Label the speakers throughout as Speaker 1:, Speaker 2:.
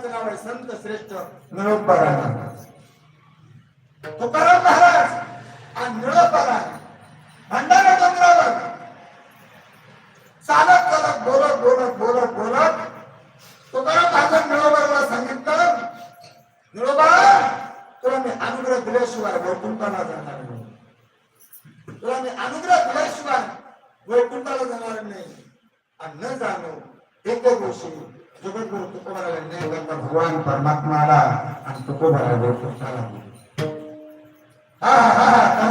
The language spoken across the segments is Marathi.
Speaker 1: त्याचं नाव आहे संत श्रेष्ठ निळोबा तुकाराम महाराज आणि निळोबा भंडारा डोंगरावर चालत चालत बोलत बोलत बोलत बोलत तुकाराम महाराज निळोबाला सांगितलं, निळोबा तुला मी अनुग्रह दिल्याशिवाय वैकुंठाला जाणार नाही, तुला मी अनुग्रह दिल्याशिवाय वैकुंठाला जाणार नाही. आणि न जाणो एक दिवशी जगद्गुरु तुकोबाराला नाही करता भगवान परमात्मा आला आणि तुकोबारा वैकुंठाला हा हा हा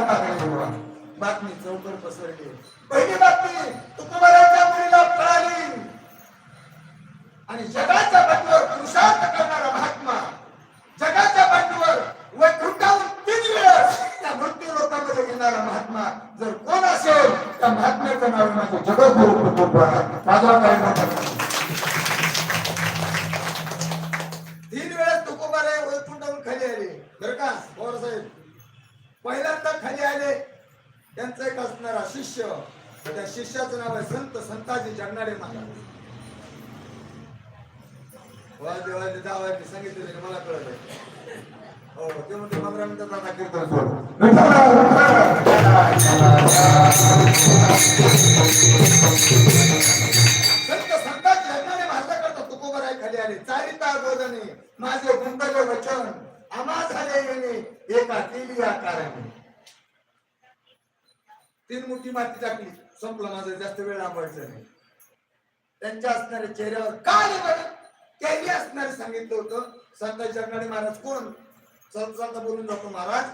Speaker 1: बातमी चौकर पसरली. पहिली बातमी तुकोबाराच्या मुलीला कळाली आणि जगाच्या पाठीवर पुरुषार्थ करणारा महात्मा, जगाच्या पाठीवर वैकुंठावर 3 वेळेस त्या मृत्यू लोकांमध्ये येणारा महात्मा जर कोण असेल त्या महात्म्याचं नाव म्हणजे जगद्गुरु तुकोबारा. माझा काय म्हणतात 3 वेळेस तुकोबारा वैकुंठावरून खाली आले बरं का पवार साहेब. पहिल्यांदा खाली आले त्यांचा एक असणारा शिष्य, त्या शिष्याचं नाव आहे संत संताजी जगनाडे महाराज. वाजले वाजले जावायचे सांगितलं मला कळलं. हो ते म्हणते 15 मिनिटात आता कीर्तन सोड. संत संताजी जगनाडे महाराजांकडे तुकोबारा खाली आले. चारिता बोधने माझे गुंतले वचन आम्हा झाले येणे एका केली आकाराने. 3 मुठी माती टाकली, संपलं. माझं जास्त वेळ लांबायचं नाही. त्यांच्या असणाऱ्या चेहऱ्यावर काय बरं त्यांनी असणारे सांगितलं होतं. संत जगनाडे महाराज कोण? संतांना बोलून जातो महाराज,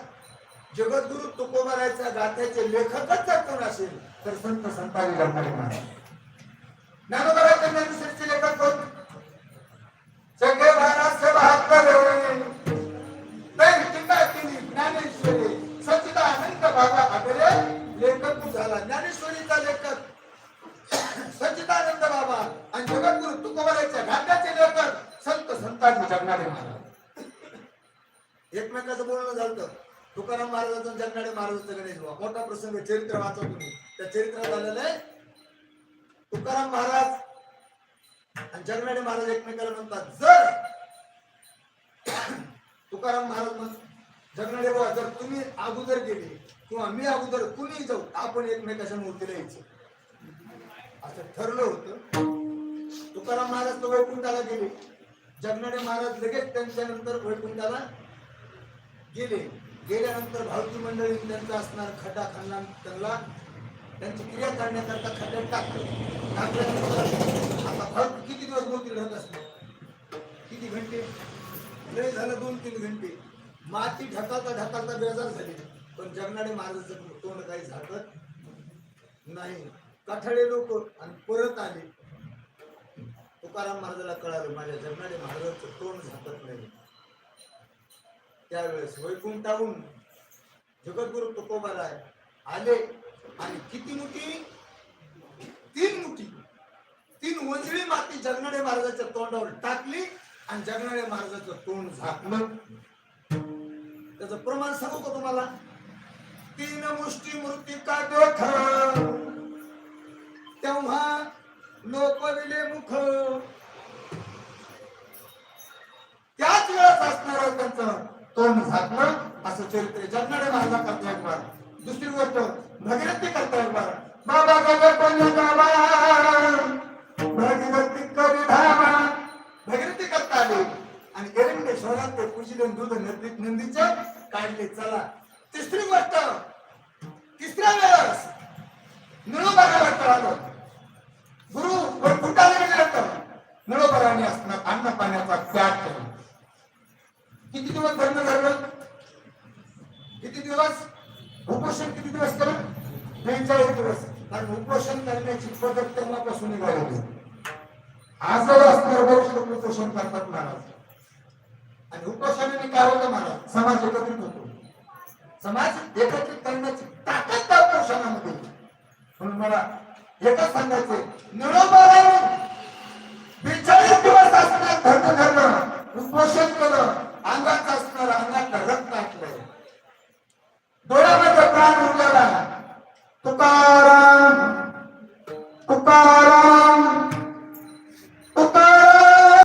Speaker 1: जगद्गुरु तुकोबाराच्या गाथ्याचे लेखकच जर कोण असेल तर संत संताजी जगनाडे महाराज. ज्ञानोबाराच्या ज्ञानेश्वरीचे लेखक कोण? सगळे महाराज से बहात्तर ज्ञानेश्वरी सच्चिदानंद बाबा आगरे लेखक झाला. ज्ञानेश्वरीचा लेखक सच्चिदानंद बाबा आणि जगद्गुरु तुकोबाराच्या गाथ्याचे लेखक संत संताजी जगनाडे महाराज. एकमेकाचं बोलणं झालं. तुकाराम महाराजांचं जगनाडे महाराजांचं गणेश बाबा मोठा प्रसंग चरित्र वाचा तुम्ही. त्या चरित्रात आलेलं आहे तुकाराम महाराज आणि जगनाडे महाराज एकमेकाला म्हणतात, जर तुकाराम महाराज म्हणतात जगनाडे बाबा जर तुम्ही अगोदर गेले किंवा मी अगोदर कुणी जाऊ आपण एकमेकाच्या मूर्तीला यायचं असं ठरलं होतं. तुकाराम महाराज तर वैकुंठाला गेले, जगनाडे महाराज लगेच त्यांच्यानंतर वैकुंठाला गेले. गेल्यानंतर भावकी मंडळी त्यांचा असणार खड्डा खांना त्यांना त्यांची क्रिया करण्याकरता खड्ड्यात टाकलं. टाकल्यानंतर आता भावकी किती दिवस मूर्ती राहत असते? किती घंटे? लय झालं 2-3 घंटे. माती ढकलता ढकलता बेजार झाली, पण जगनाडे महाराजांचं तोंड काही झाकत नाही. कठाळे लोक आणि परत आले. तुकाराम महाराजाला कळालं माझ्या जगनाडे महाराजांचं तोंड झाकत नाही. त्यावेळेस वैकुंठाहून जगद्गुरु तुकोबारा आले आणि किती मुठी? 3 मुठी 3 वंजळी माती जगनाडे महाराजांच्या तोंडावर टाकली आणि जगनाडे महाराजांचं तोंड झाकलं. त्याचं प्रमाण सांगू का तुम्हाला? 3 मुष्टी मृत्तिका देख तेव्हा लोकविले मुख. त्याच वेळेस असणार त्यांचं तोंड झाकलं असं चरित्र जगनाडे महाराजा करता एक बार. दुसरी गोष्ट भगीरथी करता एक बार. बाबा भगीरथी करी धामा भगीरथी करता आले आणि एरंडे शहरात ते पूजले दूध नंदीचे काढले. चला तिसरी गोष्ट तिसऱ्या वेळेस निळोबाराला कळालं. गुरु वैकुंठाला गेल्यानंतर निळोबाराने असणार अन्न पाण्याचा त्याग केला. किती दिवस धरणं धरलं? किती दिवस उपोषण? किती दिवस केलं? 42 दिवस. आणि उपोषण करण्याची पद्धत तेव्हापासून निघाली. आजवर असणार बरेच लोक उपोषण करतात महाराज. आणि उपोषणाने काय होतं महाराज? समाज एकत्रित होतो. समाज एकत्रित करण्याची ताकद त्या उपोषणामध्ये. म्हणून मला एकच सांगायचे, निळोबाराने 42 दिवस असणार धरणं धरलं, उपोषण केलं. अंगात असणार अंगातलं रक्त